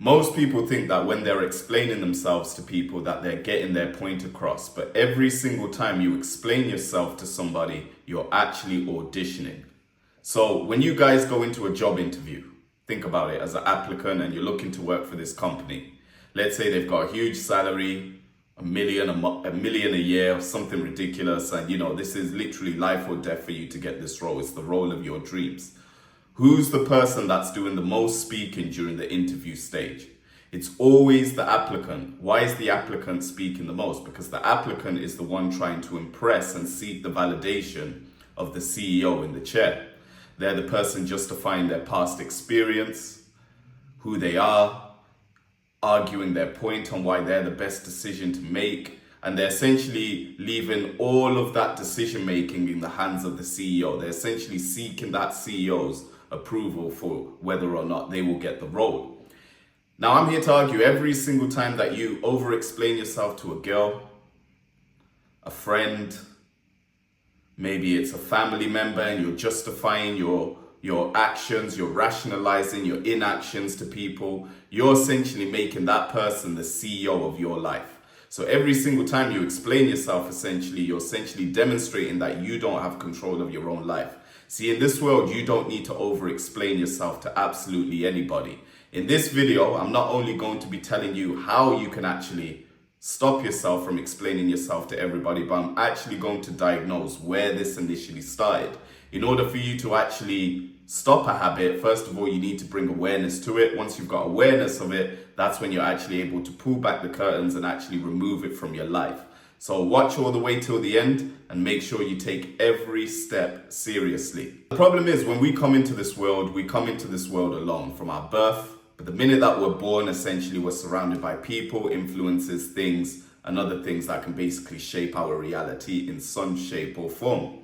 Most people think that when they're explaining themselves to people that they're getting their point across, but every single time you explain yourself to somebody, you're actually auditioning. So when you guys go into a job interview, think about it as an applicant and you're looking to work for this company. Let's say they've got a huge salary, a million a year, or something ridiculous, and this is literally life or death for you to get this role. It's the role of your dreams. Who's the person that's doing the most speaking during the interview stage? It's always the applicant. Why is the applicant speaking the most? Because the applicant is the one trying to impress and seek the validation of the CEO in the chair. They're the person justifying their past experience, who they are, arguing their point on why they're the best decision to make. And they're essentially leaving all of that decision making in the hands of the CEO. They're essentially seeking that CEO's approval for whether or not they will get the role. Now, I'm here to argue every single time that you over-explain yourself to a girl, a friend, maybe it's a family member, and you're justifying your actions, you're rationalizing your inactions to people, you're essentially making that person the CEO of your life. So every single time you explain yourself, you're essentially demonstrating that you don't have control of your own life. See, in this world, you don't need to over-explain yourself to absolutely anybody. In this video, I'm not only going to be telling you how you can actually stop yourself from explaining yourself to everybody, but I'm actually going to diagnose where this initially started. In order for you to actually stop a habit, first of all, you need to bring awareness to it. Once you've got awareness of it, that's when you're actually able to pull back the curtains and actually remove it from your life. So watch all the way till the end and make sure you take every step seriously. The problem is when we come into this world, we come into this world alone from our birth. But the minute that we're born, essentially we're surrounded by people, influences, things, and other things that can basically shape our reality in some shape or form.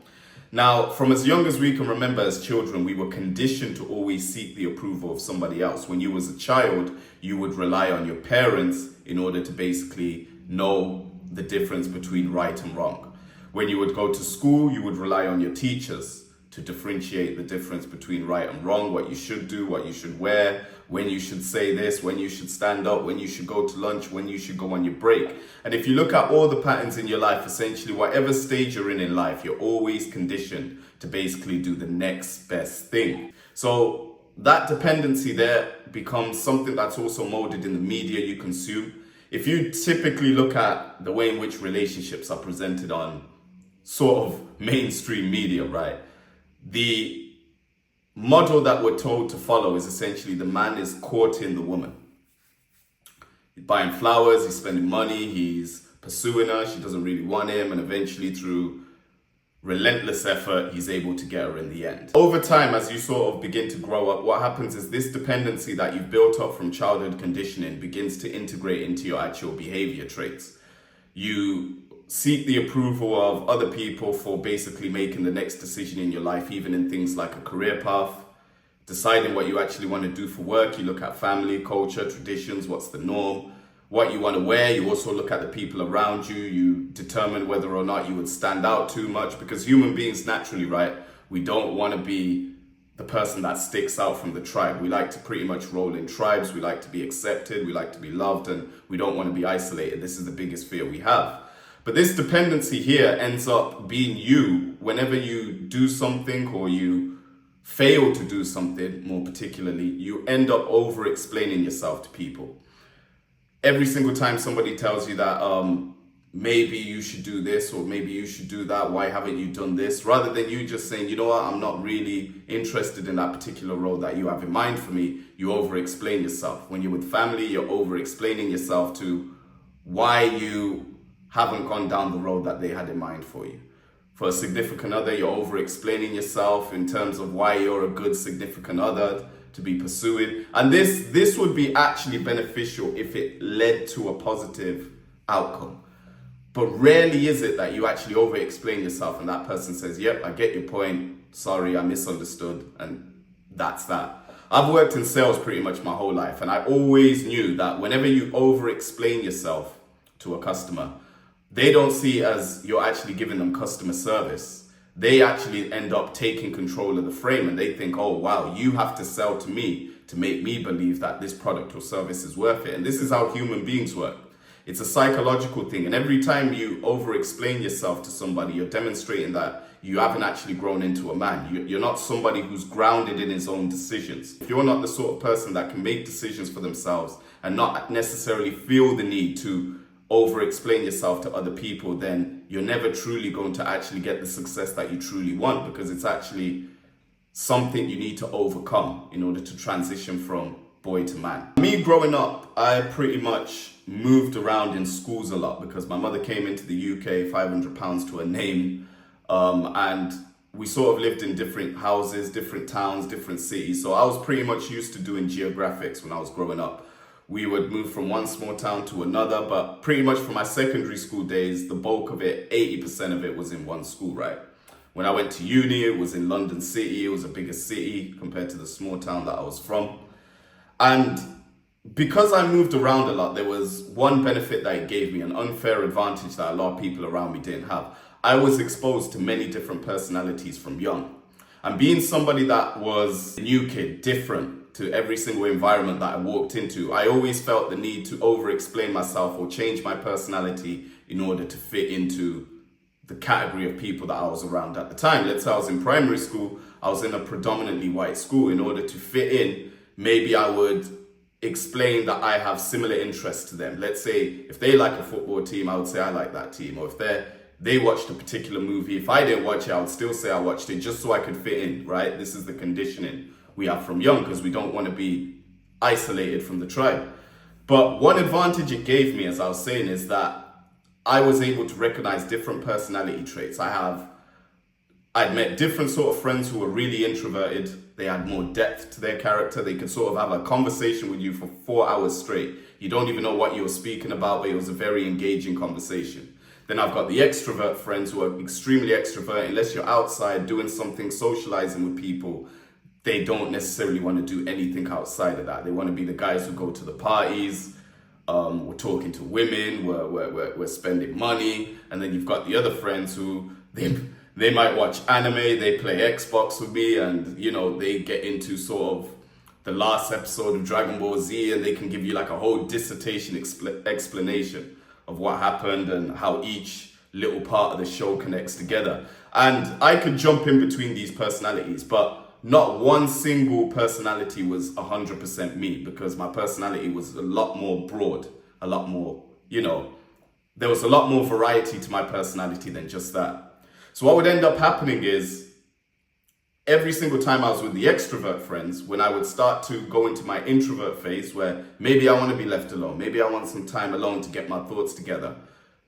Now, from as young as we can remember as children, we were conditioned to always seek the approval of somebody else. When you was a child, you would rely on your parents in order to basically know the difference between right and wrong. When you would go to school, you would rely on your teachers to differentiate the difference between right and wrong, what you should do, what you should wear, when you should say this, when you should stand up, when you should go to lunch, when you should go on your break. And if you look at all the patterns in your life, essentially whatever stage you're in life, you're always conditioned to basically do the next best thing. So that dependency there becomes something that's also molded in the media you consume. If you typically look at the way in which relationships are presented on sort of mainstream media, right? The model that we're told to follow is essentially the man is courting the woman. He's buying flowers, he's spending money, he's pursuing her, she doesn't really want him, and eventually through relentless effort, he's able to get her in the end. Over time, as you sort of begin to grow up, what happens is this dependency that you've built up from childhood conditioning begins to integrate into your actual behavior traits. You seek the approval of other people for basically making the next decision in your life, even in things like a career path, deciding what you actually want to do for work. You look at family, culture, traditions, what's the norm, what you want to wear. You also look at the people around you. You determine whether or not you would stand out too much, because human beings naturally, right, we don't want to be the person that sticks out from the tribe. We like to pretty much roll in tribes. We like to be accepted. We like to be loved, and we don't want to be isolated. This is the biggest fear we have. But this dependency here ends up being you whenever you do something or you fail to do something, more particularly, you end up over-explaining yourself to people. Every single time somebody tells you that maybe you should do this or maybe you should do that, why haven't you done this? Rather than you just saying, you know what, I'm not really interested in that particular role that you have in mind for me, you over-explain yourself. When you're with family, you're over-explaining yourself to why you haven't gone down the road that they had in mind for you. For a significant other, you're over-explaining yourself in terms of why you're a good significant other to be pursuing. And this would be actually beneficial if it led to a positive outcome. But rarely is it that you actually over-explain yourself and that person says, yep, I get your point, sorry, I misunderstood, and that's that. I've worked in sales pretty much my whole life, and I always knew that whenever you over-explain yourself to a customer, they don't see it as you're actually giving them customer service. They actually end up taking control of the frame, and they think, oh wow, you have to sell to me to make me believe that this product or service is worth it. And this is how human beings work. It's a psychological thing. And every time you over-explain yourself to somebody, you're demonstrating that you haven't actually grown into a man. You're not somebody who's grounded in his own decisions. If you're not the sort of person that can make decisions for themselves and not necessarily feel the need to over-explain yourself to other people, then you're never truly going to actually get the success that you truly want, because it's actually something you need to overcome in order to transition from boy to man. Me growing up, I pretty much moved around in schools a lot because my mother came into the UK, £500 to her name, and we sort of lived in different houses, different towns, different cities. So I was pretty much used to doing geographics when I was growing up. We would move from one small town to another, but pretty much for my secondary school days, the bulk of it, 80% of it was in one school, right? When I went to uni, it was in London City. It was a bigger city compared to the small town that I was from. And because I moved around a lot, there was one benefit that it gave me, an unfair advantage that a lot of people around me didn't have. I was exposed to many different personalities from young. And being somebody that was a new kid, different to every single environment that I walked into, I always felt the need to over-explain myself or change my personality in order to fit into the category of people that I was around at the time. Let's say I was in primary school, I was in a predominantly white school. In order to fit in, maybe I would explain that I have similar interests to them. Let's say if they like a football team, I would say I like that team. Or if they watched a particular movie, if I didn't watch it, I would still say I watched it, just so I could fit in, right? This is the conditioning we have from young, because we don't want to be isolated from the tribe. But one advantage it gave me, as I was saying, is that I was able to recognize different personality traits. I'd met different sort of friends who were really introverted. They had more depth to their character. They could sort of have a conversation with you for 4 hours straight. You don't even know what you were speaking about, but it was a very engaging conversation. Then I've got the extrovert friends who are extremely extrovert. Unless you're outside doing something, socializing with people, they don't necessarily want to do anything outside of that. They want to be the guys who go to the parties, we're talking to women, we're spending money. And then you've got the other friends who they might watch anime, they play Xbox with me, and they get into sort of the last episode of Dragon Ball Z, and they can give you like a whole dissertation explanation of what happened and how each little part of the show connects together. And I could jump in between these personalities, but not one single personality was 100% me, because my personality was a lot more broad, a lot more, there was a lot more variety to my personality than just that. So what would end up happening is every single time I was with the extrovert friends, when I would start to go into my introvert phase where maybe I want to be left alone, maybe I want some time alone to get my thoughts together,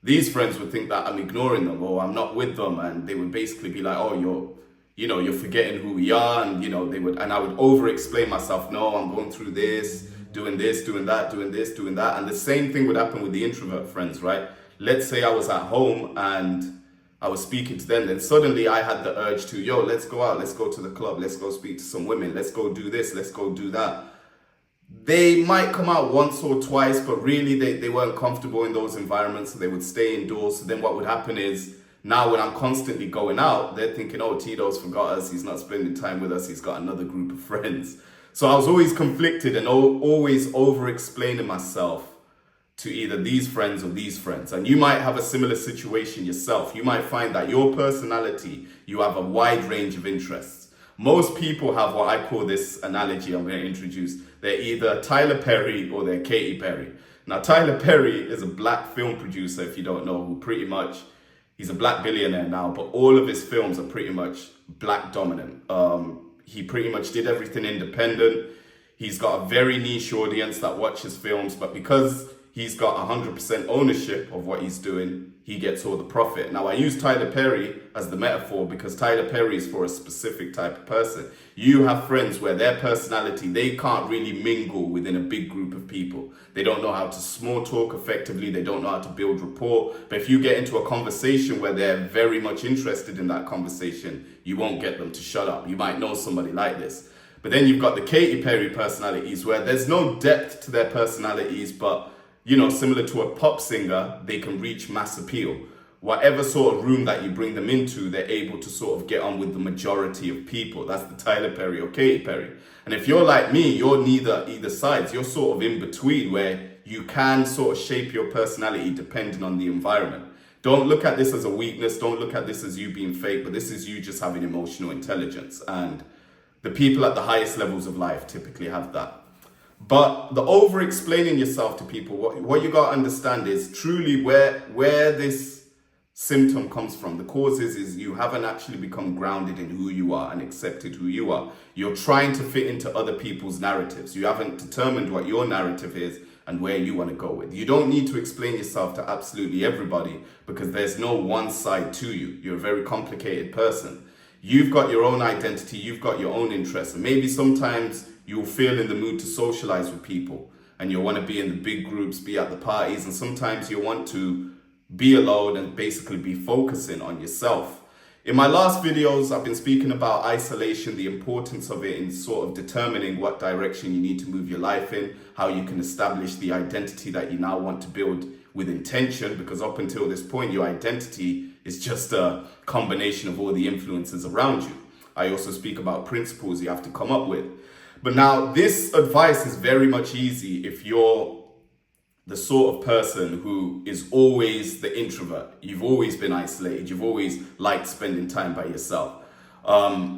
these friends would think that I'm ignoring them or I'm not with them, and they would basically be like, oh, you're forgetting who we are, and and I would over-explain myself. No, I'm going through this, doing that, doing this, doing that. And the same thing would happen with the introvert friends, right? Let's say I was at home and I was speaking to them, then suddenly I had the urge to, let's go out, let's go to the club, let's go speak to some women, let's go do this, let's go do that. They might come out once or twice, but really they weren't comfortable in those environments, so they would stay indoors. So then what would happen is, now when I'm constantly going out, they're thinking, oh, Tito's forgot us, he's not spending time with us, he's got another group of friends. So I was always conflicted and always over-explaining myself to either these friends or these friends. And you might have a similar situation yourself. You might find that your personality, you have a wide range of interests. Most people have what I call this analogy I'm going to introduce. They're either Tyler Perry or they're Katy Perry. Now, Tyler Perry is a black film producer, if you don't know, who pretty much, he's a black billionaire now, but all of his films are pretty much black dominant. He pretty much did everything independent. He's got a very niche audience that watches films, but because he's got 100% ownership of what he's doing, he gets all the profit. Now, I use Tyler Perry as the metaphor because Tyler Perry is for a specific type of person. You have friends where their personality, they can't really mingle within a big group of people. They don't know how to small talk effectively. They don't know how to build rapport. But if you get into a conversation where they're very much interested in that conversation, you won't get them to shut up. You might know somebody like this. But then you've got the Katy Perry personalities where there's no depth to their personalities, but similar to a pop singer, they can reach mass appeal. whatever sort of room that you bring them into, they're able to sort of get on with the majority of people. That's the Tyler Perry or Katy Perry. And if you're like me, you're neither either sides. You're sort of in between, where you can sort of shape your personality depending on the environment. Don't look at this as a weakness. Don't look at this as you being fake, but this is you just having emotional intelligence. And the people at the highest levels of life typically have that. But the over-explaining yourself to people, what you got to understand is truly where this symptom comes from. The cause is you haven't actually become grounded in who you are and accepted who you are. You're trying to fit into other people's narratives. You haven't determined what your narrative is and where you want to go with. You don't need to explain yourself to absolutely everybody, because there's no one side to you. You're a very complicated person. You've got your own identity, you've got your own interests, and maybe sometimes you'll feel in the mood to socialize with people and you'll want to be in the big groups, be at the parties, and sometimes you want to be alone and basically be focusing on yourself. In my last videos, I've been speaking about isolation, the importance of it in sort of determining what direction you need to move your life in, how you can establish the identity that you now want to build with intention, because up until this point, your identity is just a combination of all the influences around you. I also speak about principles you have to come up with. But now this advice is very much easy if you're the sort of person who is always the introvert. You've always been isolated. You've always liked spending time by yourself.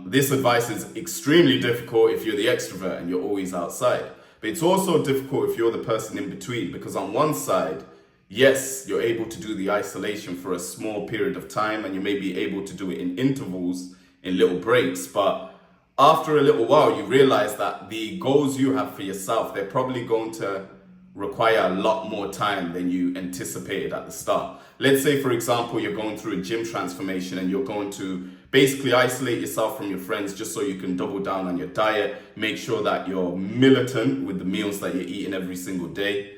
This advice is extremely difficult if you're the extrovert and you're always outside. But it's also difficult if you're the person in between, because on one side, yes, you're able to do the isolation for a small period of time, and you may be able to do it in intervals, in little breaks, but after a little while, you realize that the goals you have for yourself, they're probably going to require a lot more time than you anticipated at the start. Let's say, for example, you're going through a gym transformation and you're going to basically isolate yourself from your friends just so you can double down on your diet, make sure that you're militant with the meals that you're eating every single day.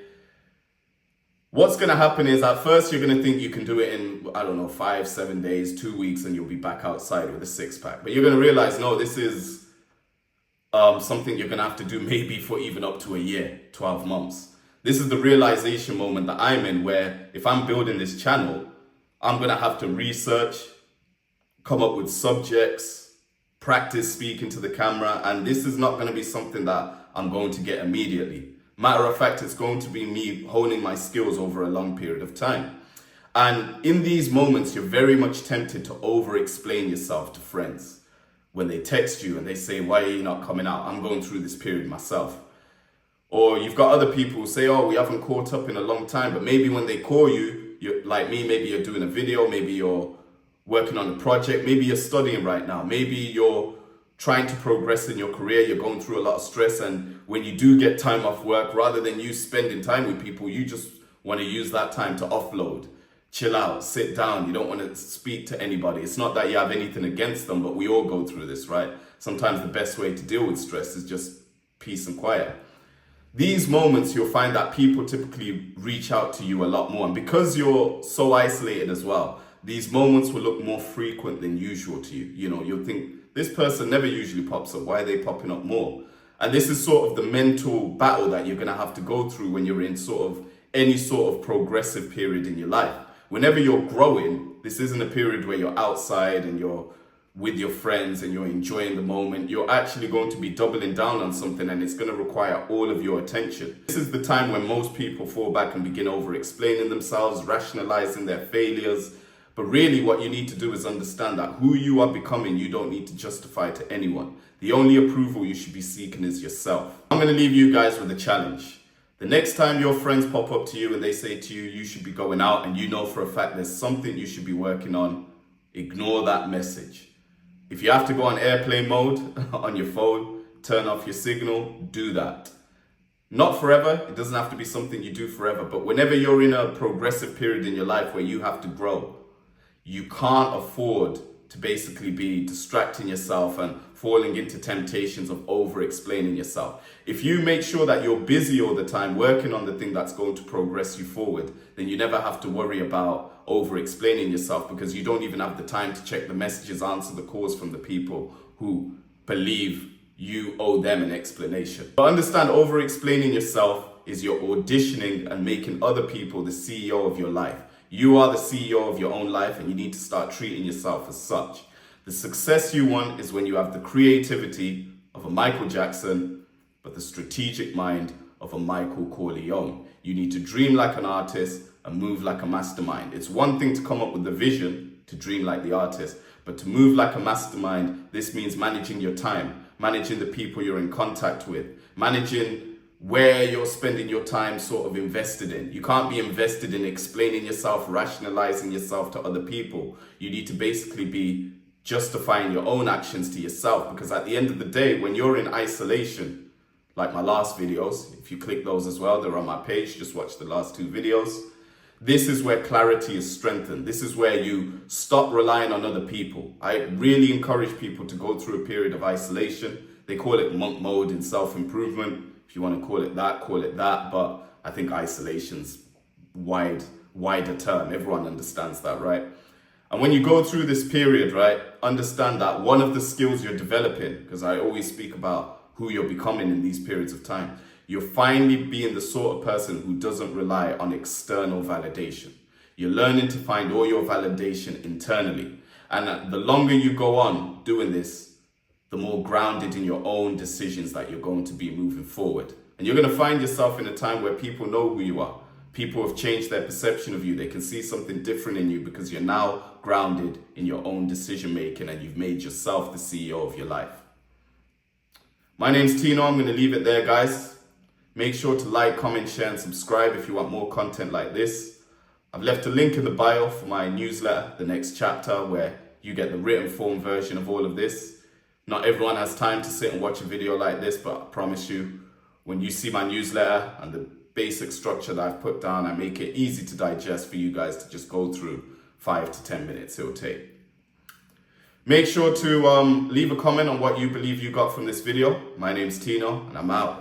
What's going to happen is at first you're going to think you can do it in, 5, 7 days, 2 weeks, and you'll be back outside with a six-pack. But you're going to realize, no, this is something you're going to have to do maybe for even up to a year, 12 months. This is the realization moment that I'm in, where if I'm building this channel, I'm going to have to research, come up with subjects, practice speaking to the camera, and this is not going to be something that I'm going to get immediately. Matter of fact, it's going to be me honing my skills over a long period of time. And in these moments, you're very much tempted to over-explain yourself to friends. When they text you and they say, why are you not coming out? I'm going through this period myself. Or you've got other people who say, oh, we haven't caught up in a long time. But maybe when they call you, you're like me, maybe you're doing a video, maybe you're working on a project, maybe you're studying right now, maybe you're trying to progress in your career, you're going through a lot of stress, and when you do get time off work, rather than you spending time with people, you just want to use that time to offload, chill out, sit down. You don't want to speak to anybody. It's not that you have anything against them, but we all go through this, right? Sometimes the best way to deal with stress is just peace and quiet. These moments, you'll find that people typically reach out to you a lot more, and because you're so isolated as well, these moments will look more frequent than usual to you. You'll think, this person never usually pops up. Why are they popping up more? And this is sort of the mental battle that you're going to have to go through when you're in sort of any sort of progressive period in your life. Whenever you're growing, this isn't a period where you're outside and you're with your friends and you're enjoying the moment. You're actually going to be doubling down on something, and it's going to require all of your attention. This is the time when most people fall back and begin over-explaining themselves, rationalizing their failures. But really what you need to do is understand that who you are becoming, you don't need to justify to anyone. The only approval you should be seeking is yourself. I'm going to leave you guys with a challenge. The next time your friends pop up to you and they say to you, you should be going out, and you know for a fact there's something you should be working on, ignore that message. If you have to go on airplane mode on your phone, turn off your signal, do that. Not forever. It doesn't have to be something you do forever. But whenever you're in a progressive period in your life where you have to grow, you can't afford to basically be distracting yourself and falling into temptations of over-explaining yourself. If you make sure that you're busy all the time working on the thing that's going to progress you forward, then you never have to worry about over-explaining yourself, because you don't even have the time to check the messages, answer the calls from the people who believe you owe them an explanation. But understand, over-explaining yourself is you're auditioning and making other people the CEO of your life. You are the CEO of your own life, and you need to start treating yourself as such. The success you want is when you have the creativity of a Michael Jackson, but the strategic mind of a Michael Corleone. You need to dream like an artist and move like a mastermind. It's one thing to come up with the vision, to dream like the artist, but to move like a mastermind, this means managing your time, managing the people you're in contact with, managing where you're spending your time sort of invested in. You can't be invested in explaining yourself, rationalizing yourself to other people. You need to basically be justifying your own actions to yourself, because at the end of the day, when you're in isolation, like my last videos, if you click those as well, they're on my page, just watch the last 2 videos. This is where clarity is strengthened. This is where you stop relying on other people. I really encourage people to go through a period of isolation. They call it monk mode in self-improvement. If you want to call it that, but I think isolation's wider term. Everyone understands that, right? And when you go through this period, right, understand that one of the skills you're developing, because I always speak about who you're becoming in these periods of time, you're finally being the sort of person who doesn't rely on external validation. You're learning to find all your validation internally. And the longer you go on doing this, the more grounded in your own decisions that you're going to be moving forward. And you're going to find yourself in a time where people know who you are. People have changed their perception of you. They can see something different in you because you're now grounded in your own decision making and you've made yourself the CEO of your life. My name's Tino. I'm going to leave it there, guys. Make sure to like, comment, share, and subscribe if you want more content like this. I've left a link in the bio for my newsletter, The Next Chapter, where you get the written form version of all of this. Not everyone has time to sit and watch a video like this, but I promise you, when you see my newsletter and the basic structure that I've put down, I make it easy to digest for you guys to just go through. 5 to 10 minutes it will take. Make sure to leave a comment on what you believe you got from this video. My name's Tino, and I'm out.